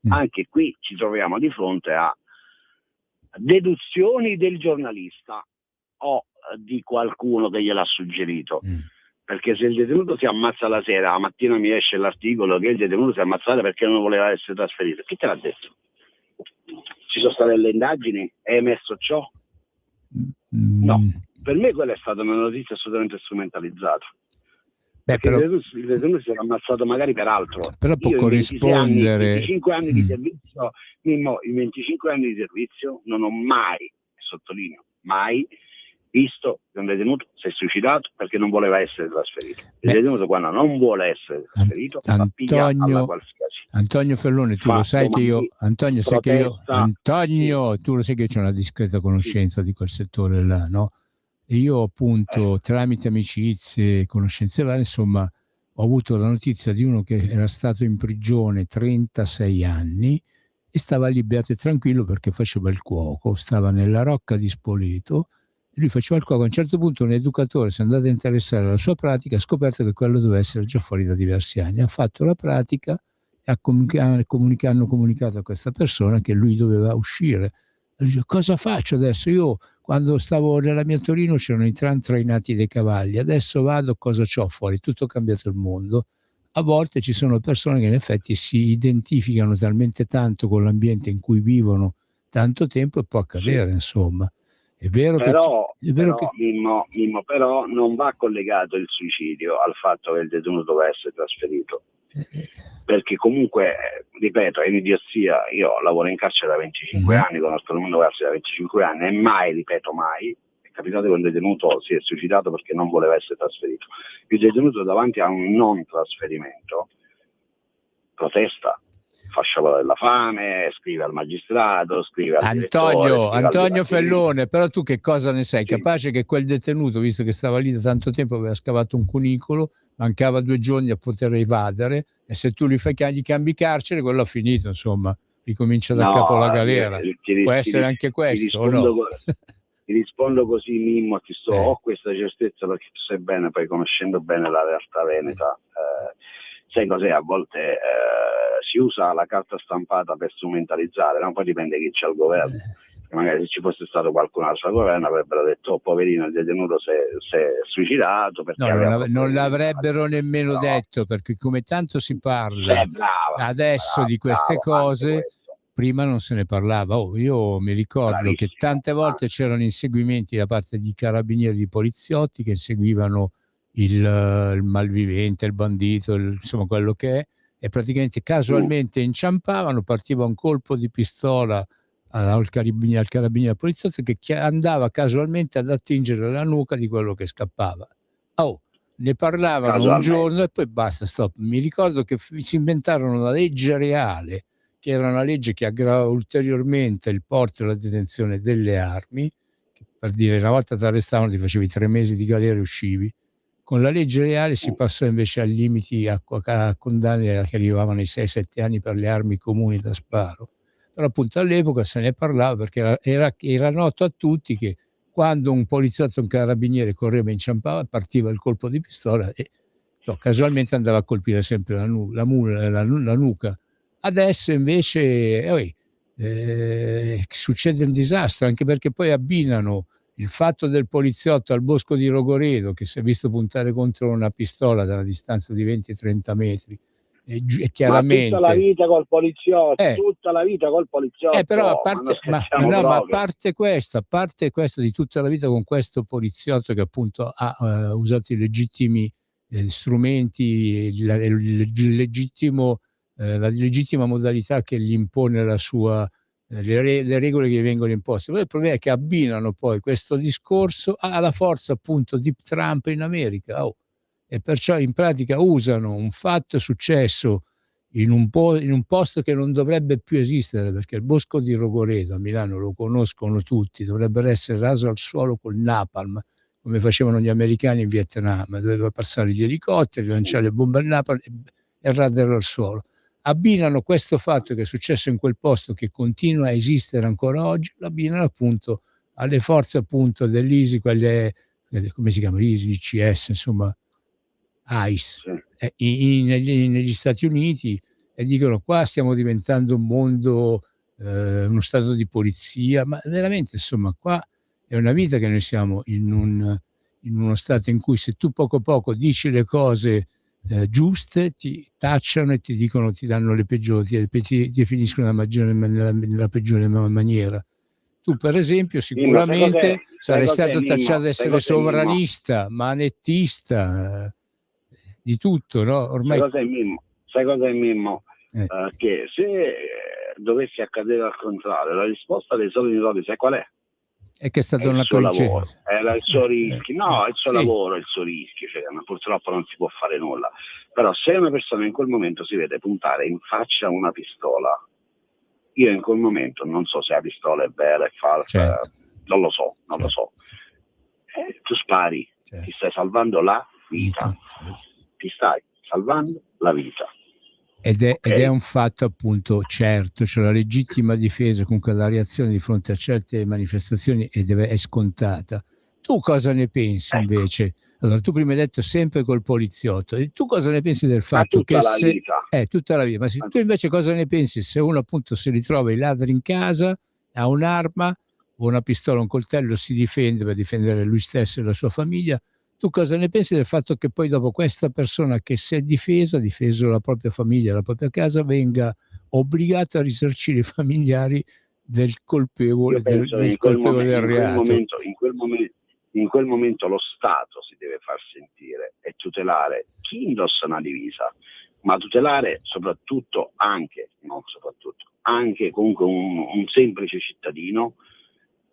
Anche qui ci troviamo di fronte a deduzioni del giornalista o di qualcuno che gliel'ha suggerito. Perché se il detenuto si ammazza la sera, la mattina mi esce l'articolo che il detenuto si è ammazzato perché non voleva essere trasferito. Chi te l'ha detto? Ci sono state le indagini? È emerso ciò? No. Per me quella è stata una notizia assolutamente strumentalizzata. Però, il detenuto si era ammazzato magari per altro. Però può corrispondere. In 25 anni di servizio, Mimmo, in 25 anni di servizio non ho mai, sottolineo, mai visto che un detenuto si è suicidato perché non voleva essere trasferito. Il detenuto quando non vuole essere trasferito alla qualsiasi. Antonio Ferlone, tu lo sai che io, Antonio, sai che io, Antonio, tu lo sai che c'è una discreta conoscenza di quel settore là, no? E io appunto tramite amicizie, conoscenze varie, insomma, ho avuto la notizia di uno che era stato in prigione 36 anni e stava lì beato e tranquillo perché faceva il cuoco, stava nella Rocca di Spoleto, lui faceva il cuoco. A un certo punto un educatore si è andato a interessare alla sua pratica, ha scoperto che quello doveva essere già fuori da diversi anni, ha fatto la pratica e hanno comunicato a questa persona che lui doveva uscire. Dice, cosa faccio adesso? Io quando stavo nella mia Torino c'erano i tram trainati dei cavalli, adesso vado, cosa c'ho fuori? Tutto cambiato il mondo. A volte ci sono persone che in effetti si identificano talmente tanto con l'ambiente in cui vivono tanto tempo e può accadere, insomma. È vero che Mimmo, però non va collegato il suicidio al fatto che il detenuto va a essere trasferito. Perché comunque, ripeto, è un'idiozia. Io lavoro in carcere da 25 anni, conosco il mondo carcere da 25 anni e mai, ripeto mai, è capitato che un detenuto si è suicidato perché non voleva essere trasferito. Il detenuto davanti a un non trasferimento protesta, fa sciopero della fame, scrive al magistrato, scrive al direttore, Antonio Fellone, però tu che cosa ne sai? Sì. Capace che quel detenuto, visto che stava lì da tanto tempo, aveva scavato un cunicolo, mancava 2 giorni a poter evadere, e se tu gli cambi carcere, quello ha finito, insomma, ricomincia da capo la galera. Può essere anche questo, o no? Ti rispondo così, Mimmo, ho questa certezza perché tu sai bene, poi conoscendo bene la realtà veneta, sai cos'è? A volte si usa la carta stampata per strumentalizzare, no? Poi dipende chi c'è al governo. Magari se ci fosse stato qualcun altro al governo avrebbero detto: oh, poverino, il detenuto si è suicidato. Perché non l'avrebbero nemmeno detto, perché come tanto si parla adesso di queste cose, prima non se ne parlava. Io mi ricordo che tante volte c'erano inseguimenti da parte di carabinieri, di poliziotti che inseguivano il malvivente, il bandito, insomma quello che è, e praticamente casualmente inciampavano, partiva un colpo di pistola al carabiniere poliziotto che andava casualmente ad attingere la nuca di quello che scappava. Ne parlavano un giorno e poi basta, stop. Mi ricordo che si inventarono la legge reale, che era una legge che aggravava ulteriormente il porto e la detenzione delle armi, che, per dire, una volta ti arrestavano, ti facevi 3 mesi di galera e uscivi. Con la legge reale si passò invece a limiti, a condanne che arrivavano ai 6-7 anni per le armi comuni da sparo. Però appunto all'epoca se ne parlava perché era noto a tutti che quando un poliziotto o un carabiniere correva e inciampava, partiva il colpo di pistola e casualmente andava a colpire sempre la nuca. Adesso invece succede un disastro, anche perché poi abbinano il fatto del poliziotto al Bosco di Rogoredo, che si è visto puntare contro una pistola da una distanza di 20-30 metri, e chiaramente... Ma tutta la vita col poliziotto, però a parte questo di tutta la vita con questo poliziotto che appunto ha usato i legittimi strumenti, la legittima modalità che gli impone la sua le regole che gli vengono imposte. Poi il problema è che abbinano poi questo discorso alla forza appunto di Trump in America, e perciò in pratica usano un fatto successo in un posto che non dovrebbe più esistere, perché il Bosco di Rogoredo a Milano lo conoscono tutti, dovrebbe essere raso al suolo col napalm, come facevano gli americani in Vietnam, dovevano passare gli elicotteri, lanciare le bombe al napalm e raderlo al suolo. Abbinano questo fatto che è successo in quel posto, che continua a esistere ancora oggi, lo abbinano appunto alle forze appunto dell'ISI, quelle come si chiama, ISI, ICS, insomma ICE, negli Stati Uniti, e dicono: qua stiamo diventando un mondo, uno stato di polizia, ma veramente insomma qua è una vita che noi siamo in uno stato in cui se tu poco poco dici le cose giuste, ti tacciano e ti dicono, ti danno le peggiori, ti definiscono nella peggiore maniera. Tu per esempio sicuramente sarei stato tacciato di essere sovranista, manettista, di tutto, no? Ormai... Sai cosa è Mimmo? Che se dovesse accadere al contrario, la risposta dei soldi sai qual è? È che è stato una lavoro, era il suo rischio, il suo lavoro, il suo rischio, ma purtroppo non si può fare nulla. Però se una persona in quel momento si vede puntare in faccia una pistola, io in quel momento non so se la pistola è vera, è falsa, non lo so. Tu spari, ti stai salvando la vita, ti stai salvando la vita. Ed è un fatto appunto certo, cioè la legittima difesa, comunque la reazione di fronte a certe manifestazioni è scontata. Tu cosa ne pensi invece? Allora, tu prima hai detto sempre col poliziotto, e tu cosa ne pensi del fatto che tutta la vita, ma tu invece cosa ne pensi se uno appunto si ritrova i ladri in casa, ha un'arma o una pistola o un coltello, si difende per difendere lui stesso e la sua famiglia. Tu cosa ne pensi del fatto che poi dopo questa persona che si è difeso, ha difeso la propria famiglia, la propria casa, venga obbligato a risarcire i familiari del colpevole, del colpevole del reato? In quel momento lo Stato si deve far sentire e tutelare chi indossa una divisa, ma tutelare soprattutto anche comunque un semplice cittadino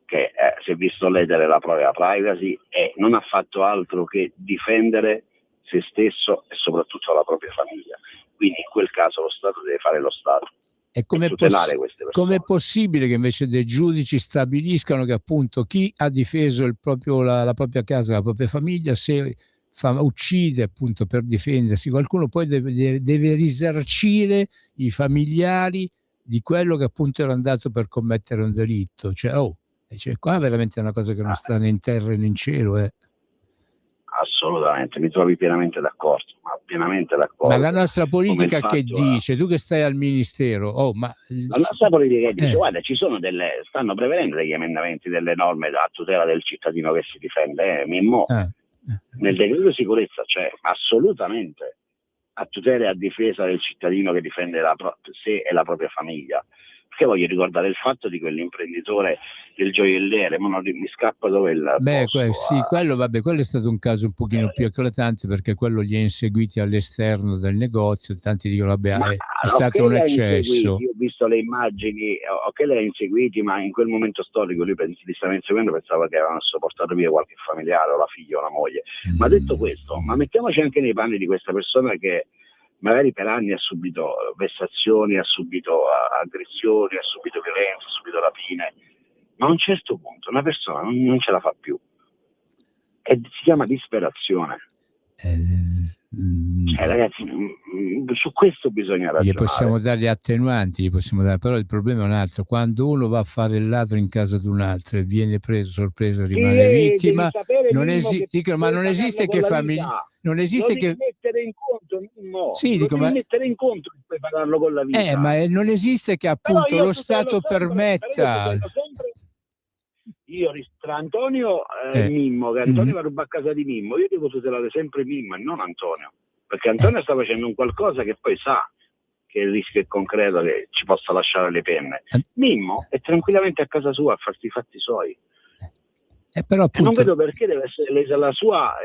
che si è visto ledere la propria privacy e non ha fatto altro che difendere se stesso e soprattutto la propria famiglia. Quindi in quel caso lo Stato deve fare lo Stato. E com'è possibile che invece dei giudici stabiliscano che appunto chi ha difeso la propria casa, la propria famiglia, se uccide appunto per difendersi qualcuno, poi deve risarcire i familiari di quello che appunto era andato per commettere un delitto? Cioè, qua veramente è una cosa che non sta né in terra né in cielo. Assolutamente, mi trovi pienamente d'accordo, Ma la nostra politica che dice, tu che stai al ministero, la nostra politica dice, guarda, stanno prevedendo degli emendamenti, delle norme a tutela del cittadino che si difende, Mimmo. Nel decreto sicurezza c'è assolutamente a tutela e a difesa del cittadino che difende sé e la propria famiglia. Perché voglio ricordare il fatto di quell'imprenditore del gioielliere, ma non mi scappa dove il quello è stato un caso un pochino più eclatante, perché quello li ha inseguiti all'esterno del negozio, tanti dicono è stato un eccesso. Io ho visto le immagini, che li ha inseguiti, ma in quel momento storico lui li stava inseguendo, pensava che avevano portato via qualche familiare o la figlia o la moglie. Ma detto questo, ma mettiamoci anche nei panni di questa persona che magari per anni ha subito vessazioni, ha subito aggressioni, ha subito violenza, ha subito rapine, ma a un certo punto una persona non ce la fa più e si chiama disperazione. Ragazzi, su questo bisogna ragionare. Gli possiamo dare gli attenuanti, però il problema è un altro: quando uno va a fare il ladro in casa di un altro e viene preso sorpresa, rimane vittima, non esiste che famiglia. Non esiste che mettere in conto, mettere in conto che puoi pagarlo con la vita. Ma non esiste che appunto lo Stato permetta. Io tra Antonio e Mimmo, che Antonio va a rubare a casa di Mimmo, io devo tutelare sempre Mimmo e non Antonio, perché Antonio sta facendo un qualcosa che poi sa che il rischio è concreto, che ci possa lasciare le penne. Mimmo è tranquillamente a casa sua a farsi i fatti suoi. Però appunto, non vedo perché deve essere lesa la sua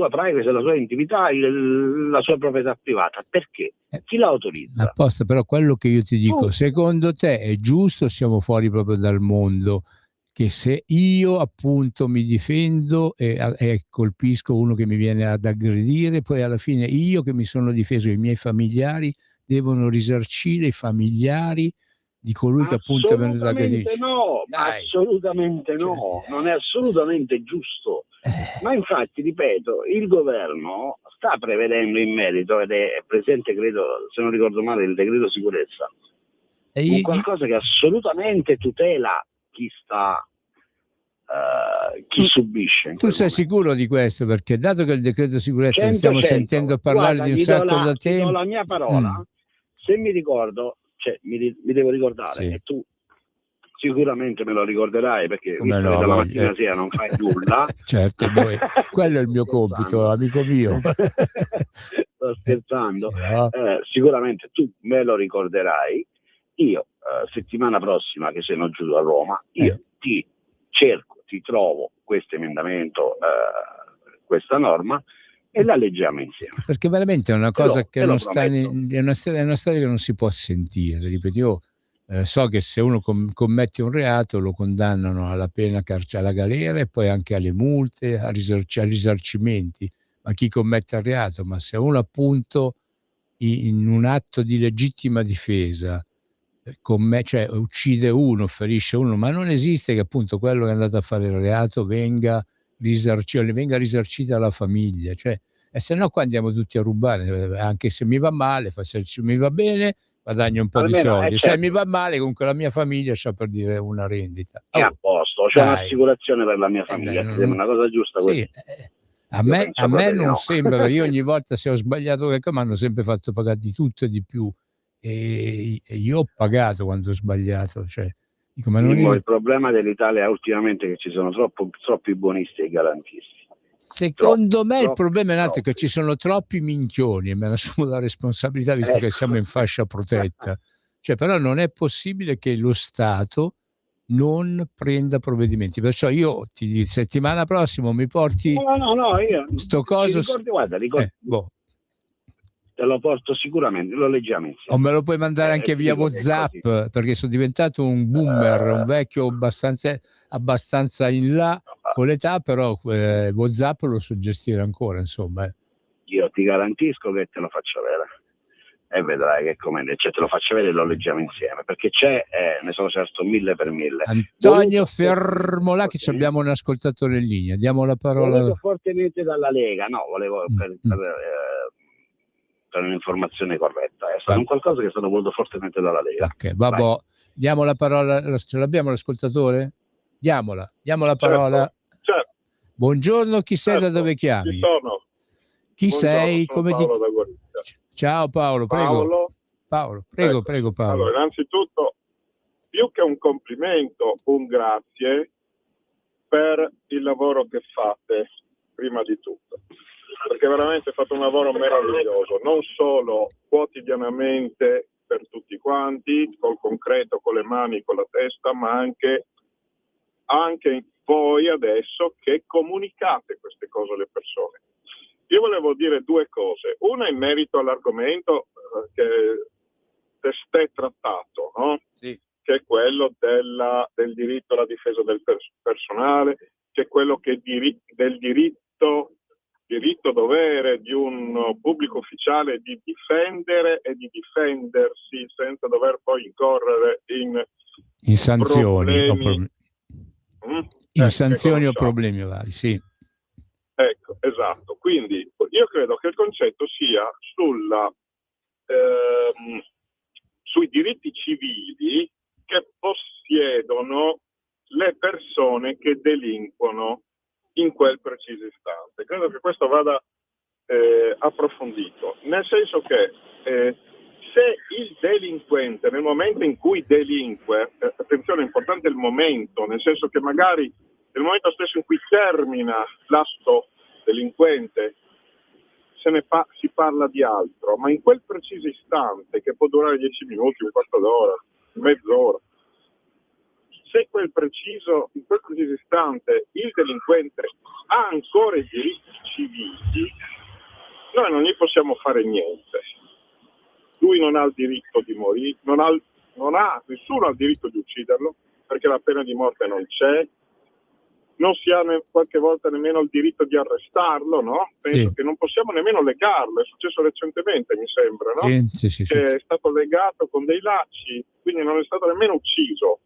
privacy, la sua intimità, la sua proprietà privata. Perché? Chi la autorizza? Apposta, però quello che io ti dico, secondo te è giusto, siamo fuori proprio dal mondo, che se io appunto mi difendo e colpisco uno che mi viene ad aggredire, poi alla fine io che mi sono difeso, i miei familiari devono risarcire i familiari di colui che appunto è venuto ad aggredire? Assolutamente no, non è assolutamente giusto. Ma infatti, ripeto, il governo sta prevedendo in merito, ed è presente, credo, se non ricordo male, il decreto sicurezza, qualcosa che assolutamente tutela chi subisce. Tu sei sicuro di questo? Perché dato che il decreto sicurezza ne stiamo sentendo parlare di un sacco da tempo, ti do la mia parola, se mi ricordo, mi devo ricordare, e tu sicuramente me lo ricorderai, perché visto che dalla mattina a sera non fai nulla. Certo, quello è il mio compito, amico mio. Sto scherzando. Sicuramente tu me lo ricorderai. Io settimana prossima, che sono giù a Roma, io ti trovo questo emendamento, questa norma, e la leggiamo insieme. Perché veramente è una cosa che non sta è una storia che non si può sentire. Ripeto, io so che se uno commette un reato lo condannano alla pena alla galera e poi anche alle multe, a risarcimenti, ma chi commette il reato, ma se uno appunto in un atto di legittima difesa cioè uccide uno, ferisce uno, ma non esiste che appunto quello che è andato a fare il reato venga risarcita la famiglia, cioè, e se no qua andiamo tutti a rubare, anche se mi va male, se mi va bene guadagno un po' di soldi, se mi va male comunque la mia famiglia c'ha, per dire, una rendita. È a posto, c'è un'assicurazione per la mia famiglia, è una cosa giusta. Sì, a me non sembra, perché io ogni volta, se ho sbagliato qualcosa, mi hanno sempre fatto pagare di tutto e di più, e io ho pagato quando ho sbagliato, cioè Dico, ma non il problema dell'Italia ultimamente è che ci sono troppi buonisti e garantisti. Secondo me il problema è un altro, che ci sono troppi minchioni, e me ne assumo la responsabilità visto che siamo in fascia protetta. Cioè, però non è possibile che lo Stato non prenda provvedimenti. Perciò io ti dico, settimana prossima mi porti io sto coso. Ricordi. Te lo porto sicuramente, lo leggiamo insieme. O me lo puoi mandare anche via WhatsApp, perché sono diventato un boomer, un vecchio abbastanza in là con l'età, però WhatsApp lo so gestire ancora, insomma. Io ti garantisco che te lo faccio avere e vedrai che come te lo faccio vedere e lo leggiamo insieme, perché c'è, ne sono certo 1000 per 1000. Antonio, fermo là che abbiamo un ascoltatore in linea, diamo la parola. Volevo fortemente dalla Lega, volevo per un'informazione corretta, è stato un qualcosa che è stato voluto fortemente dalla Lega. Ok, vabbè, diamo la parola, ce l'abbiamo l'ascoltatore? Diamo la parola. Certo. Buongiorno, chi sei, da dove chiami? Ci sono. Chi Buongiorno, sei? sono Come Paolo ti... da Gorizia. Ciao Paolo, prego. Paolo, prego, Ecco. prego Paolo. Allora, innanzitutto, più che un complimento, un grazie per il lavoro che fate, prima di tutto. Perché veramente fate un lavoro meraviglioso, non solo quotidianamente per tutti quanti, col concreto, con le mani, con la testa, ma anche voi adesso che comunicate queste cose alle persone. Io volevo dire due cose, una in merito all'argomento che testé trattato, no? Sì. Che è quello del diritto alla difesa del personale, che è quello che del diritto dovere di un pubblico ufficiale di difendere e di difendersi senza dover poi incorrere in sanzioni problemi. In sanzioni o problemi vari, sì. Ecco, esatto. Quindi io credo che il concetto sia sui diritti civili che possiedono le persone che delinquono in quel preciso istante. Credo che questo vada approfondito, nel senso che se il delinquente nel momento in cui delinque, attenzione, è importante il momento, nel senso che magari nel momento stesso in cui termina l'atto delinquente si parla di altro, ma in quel preciso istante, che può durare 10 minuti, un quarto d'ora, mezz'ora, se in quel preciso istante il delinquente ha ancora i diritti civili, noi non gli possiamo fare niente. Lui non ha il diritto di morire, nessuno ha il diritto di ucciderlo, perché la pena di morte non c'è, non si ha qualche volta nemmeno il diritto di arrestarlo, no? Penso che non possiamo nemmeno legarlo, è successo recentemente, mi sembra, no? Sì. È stato legato con dei lacci, quindi non è stato nemmeno ucciso,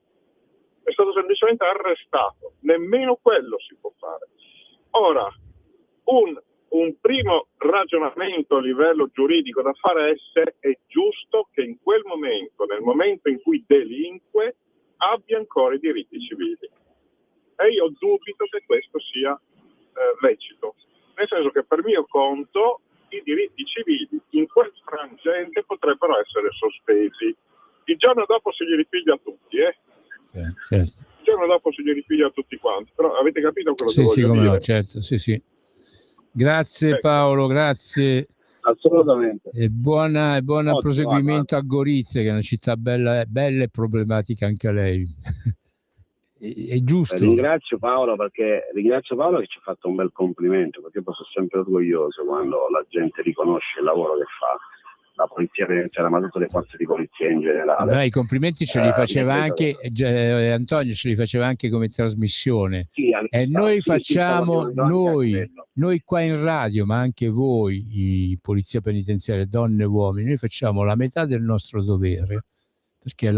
è stato semplicemente arrestato, nemmeno quello si può fare. Ora, un primo ragionamento a livello giuridico da fare è giusto che in quel momento, nel momento in cui delinque, abbia ancora i diritti civili. E io dubito che questo sia lecito, nel senso che per mio conto i diritti civili in quel frangente potrebbero essere sospesi. Il giorno dopo se li ripiglia a tutti, Certo. Il giorno dopo se li ripiglia a tutti quanti, però avete capito quello che voglio dire? No, certo, sì. Grazie, ecco. Paolo, grazie. Assolutamente. E buon proseguimento a Gorizia, che è una città bella e problematica anche a lei. È giusto. Ringrazio Paolo che ci ha fatto un bel complimento, perché io sono sempre orgoglioso quando la gente riconosce il lavoro che fa la polizia penitenziaria, ma tutte le forze di polizia in generale. I complimenti ce li faceva anche Antonio, ce li faceva anche come trasmissione. Noi facciamo, noi qua in radio, ma anche voi, i polizia penitenziaria, donne e uomini, noi facciamo la metà del nostro dovere, perché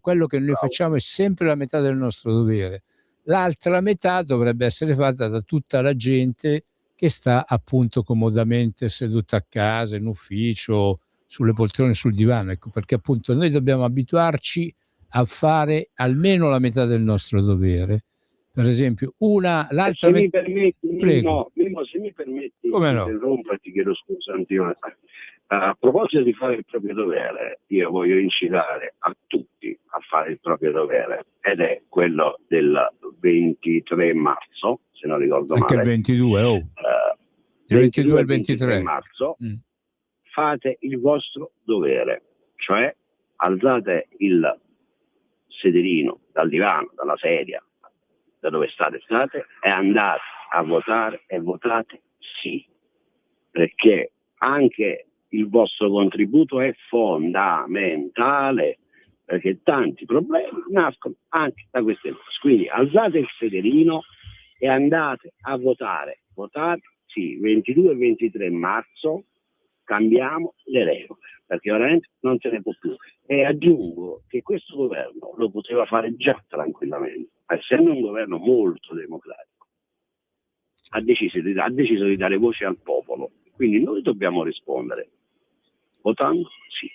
quello che noi facciamo è sempre la metà del nostro dovere. L'altra metà dovrebbe essere fatta da tutta la gente che sta appunto comodamente seduta a casa, in ufficio, sulle poltrone, sul divano, ecco, perché appunto noi dobbiamo abituarci a fare almeno la metà del nostro dovere. Per esempio, l'altra metà. Prego. Mimmo, se mi permetti, come no? Interromperti, chiedo scusa, A proposito di fare il proprio dovere, io voglio incitare a tutti a fare il proprio dovere, ed è quello del 23 marzo, se non ricordo anche male. Il 22, il 22 e il 23 marzo. Fate il vostro dovere, cioè alzate il sederino dal divano, dalla sedia, da dove state e andate a votare, e votate sì, perché anche il vostro contributo è fondamentale, perché tanti problemi nascono anche da queste cose. Quindi alzate il sederino e andate a votare. Votate sì, 22 e 23 marzo cambiamo le regole, perché veramente non se ne può più. E aggiungo che questo governo lo poteva fare già tranquillamente, essendo un governo molto democratico. Ha deciso di dare voce al popolo, quindi noi dobbiamo rispondere votando sì.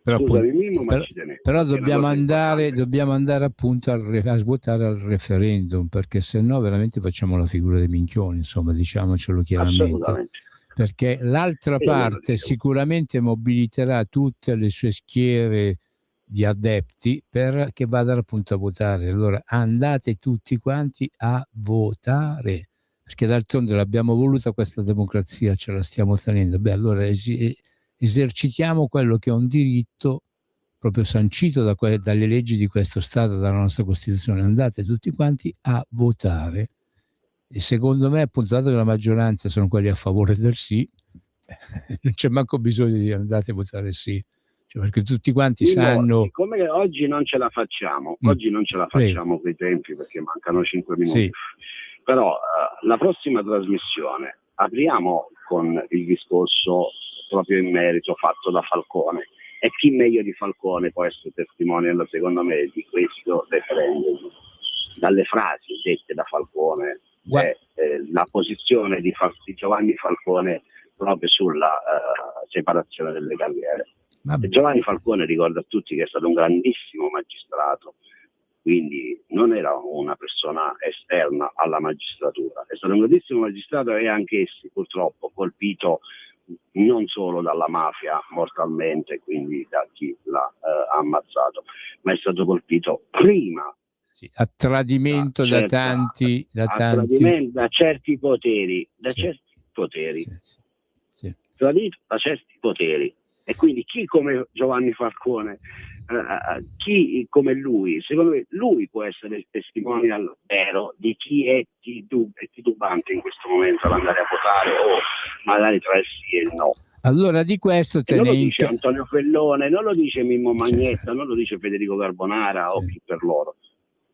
Però, Scusami, Mimmo, ma ci tenevo. Però dobbiamo andare appunto a votare al referendum, perché se no veramente facciamo la figura dei minchioni, insomma, diciamocelo chiaramente. Assolutamente. Perché l'altra parte sicuramente mobiliterà tutte le sue schiere di adepti perché vadano appunto a votare. Allora andate tutti quanti a votare, perché d'altronde l'abbiamo voluta questa democrazia, ce la stiamo tenendo. Beh, allora esercitiamo quello che è un diritto proprio sancito dalle leggi di questo Stato, dalla nostra Costituzione. Andate tutti quanti a votare. E secondo me, appunto, dato che la maggioranza sono quelli a favore del sì, non c'è manco bisogno di andate a votare sì, cioè, perché tutti quanti sanno. Siccome oggi non ce la facciamo, con i tempi, perché mancano 5 minuti, sì. Però la prossima trasmissione apriamo con il discorso proprio in merito fatto da Falcone, e chi meglio di Falcone può essere testimonial, secondo me, di questo referendum, dalle frasi dette da Falcone, la posizione di Giovanni Falcone proprio sulla separazione delle carriere. Giovanni Falcone, ricorda a tutti che è stato un grandissimo magistrato, quindi non era una persona esterna alla magistratura, è stato un grandissimo magistrato, e anch'essi purtroppo colpito non solo dalla mafia mortalmente, quindi da chi l'ha ammazzato, ma è stato colpito prima a tradimento da tanti da certi poteri, tradito da certi poteri. E quindi chi come Giovanni Falcone, chi come lui, secondo me lui può essere il testimonial vero di chi è titubante in questo momento ad andare a votare, o magari tra il sì e il no. Allora di questo non lo dice Antonio Fellone, non lo dice Mimmo Magnetta, non lo dice Federico Carbonara o chi per loro,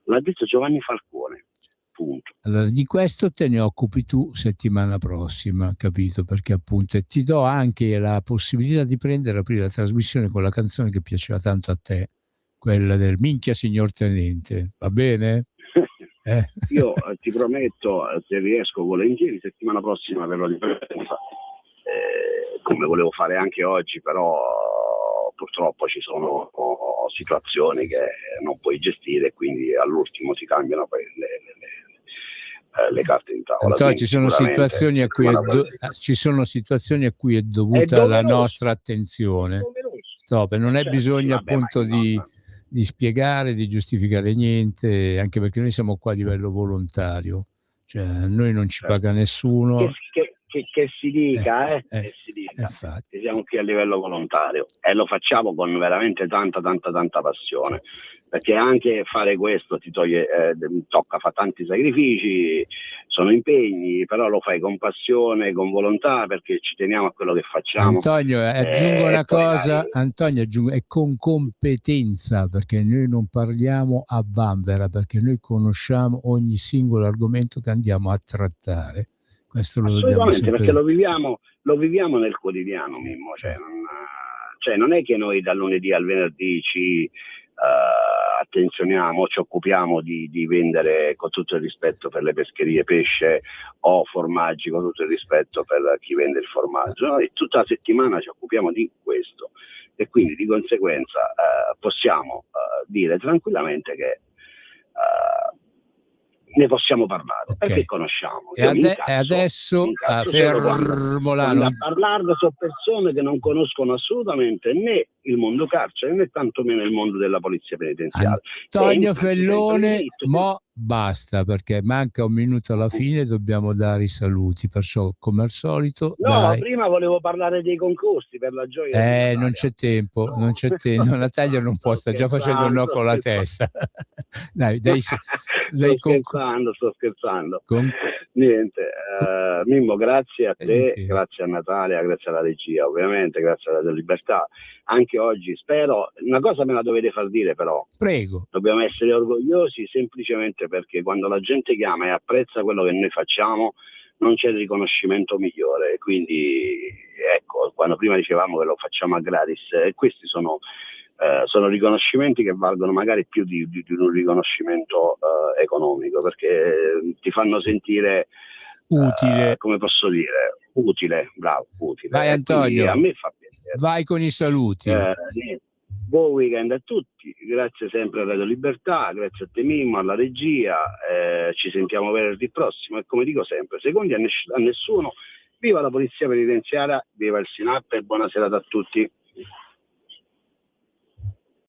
l'ha detto Giovanni Falcone. Punto. Allora di questo te ne occupi tu settimana prossima, capito? Perché appunto ti do anche la possibilità di aprire la trasmissione con la canzone che piaceva tanto a te, quella del Minchia signor Tenente, va bene? Io ti prometto, se riesco volentieri, settimana prossima verrò di presenza, come volevo fare anche oggi, però purtroppo ci sono situazioni che non puoi gestire, quindi all'ultimo ti cambiano poi le carte in tavola. Antonio, ci sono situazioni a cui è dovuta la nostra attenzione. Stop, non è bisogno appunto di spiegare, di giustificare niente, anche perché noi siamo qua a livello volontario, cioè a noi non ci paga nessuno. Che si dica, che siamo qui a livello volontario, e lo facciamo con veramente tanta passione, perché anche fare questo ti toglie, tocca fare tanti sacrifici, sono impegni, però lo fai con passione, con volontà, perché ci teniamo a quello che facciamo. Antonio, aggiungo una cosa, Antonio, è con competenza, perché noi non parliamo a vanvera, perché noi conosciamo ogni singolo argomento che andiamo a trattare. Questo lo assolutamente, perché lo viviamo nel quotidiano, Mimmo, non è che noi dal lunedì al venerdì ci attenzioniamo, ci occupiamo di vendere, con tutto il rispetto per le pescherie, pesce o formaggi, con tutto il rispetto per chi vende il formaggio. Noi tutta la settimana ci occupiamo di questo, e quindi di conseguenza possiamo dire tranquillamente che ne possiamo parlare, Okay. perché conosciamo. E Io mi ade incazzo, e adesso, mi incazzo solo Fermolano, quando a parlarne sono persone che non conoscono assolutamente né il mondo carcere né tantomeno il mondo della polizia penitenziaria. Antonio infatti sempre Fellone, diritto, mo basta perché manca un minuto alla fine, dobbiamo dare i saluti, perciò come al solito No, dai. prima volevo parlare dei concorsi per la gioia di Natalia. Non c'è tempo, non c'è tempo, Natalia non può, sta già facendo il no con la testa. Dai, sto scherzando. Niente, Mimmo, grazie a te, grazie a Natalia, grazie alla regia, ovviamente, grazie alla Libertà. Anche oggi spero, una cosa me la dovete far dire però. Prego. Dobbiamo essere orgogliosi semplicemente perché quando la gente chiama e apprezza quello che noi facciamo, non c'è riconoscimento migliore. Quindi ecco, quando prima dicevamo che lo facciamo a gratis, questi sono riconoscimenti che valgono magari più di un riconoscimento economico, perché ti fanno sentire utile, come posso dire, utile, bravo, utile. Vai Antonio, a me fa piacere. Vai con i saluti. Buon weekend a tutti, grazie sempre a Radio Libertà, grazie a te Mimmo, alla regia, ci sentiamo venerdì prossimo e come dico sempre, secondi a nessuno, viva la polizia penitenziaria, viva il SINAP e buona serata a tutti.